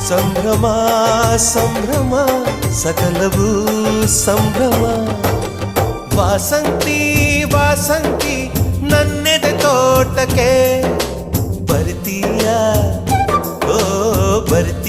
ಸಂಭ್ರಮ ಸಂಭ್ರಮ ಸಕಲವೂ ಸಂಭ್ರಮ. ವಾಸಂತಿ ವಾಸಂತಿ ನನ್ನೆದೆ ತೋಟಕ್ಕೆ ಬರ್ತೀಯ ಓ ಬರ್ತೀಯ.